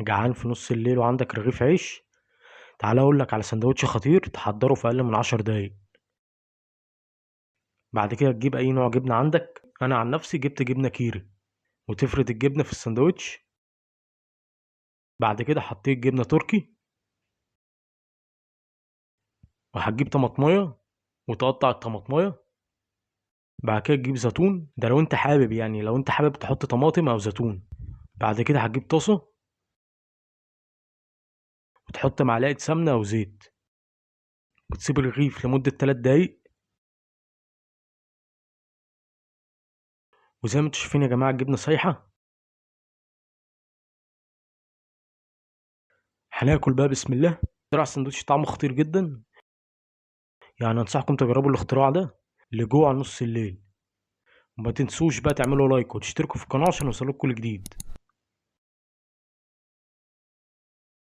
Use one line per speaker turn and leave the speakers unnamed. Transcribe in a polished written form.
جعان في نص الليل وعندك رغيف عيش؟ تعالى اقول لك على سندوتش خطير تحضره في اقل من 10 دقايق. بعد كده تجيب اي نوع جبنه عندك، انا عن نفسي جبت جبنه كيري، وتفرد الجبنه في السندوتش. بعد كده حطيت جبنه تركي، وهتجيب طماطمايه وتقطع الطماطمايه. بعد كده تجيب زيتون، ده لو انت حابب، يعني لو انت حابب تحط طماطم او زيتون. بعد كده هتجيب طاسه وتحط معلقه سمنه او زيت، وتسيب الرغيف لمده 3 دقايق. وزي ما انتم شايفين يا جماعه الجبنه سايحه. هناكل بقى بسم الله. اختراع السندوتش طعمه خطير جدا، يعني انصحكم تجربوا الاختراع ده لجوع نص الليل. وما تنسوش بقى تعملوا لايك وتشتركوا في القناه عشان يوصلكوا كل جديد.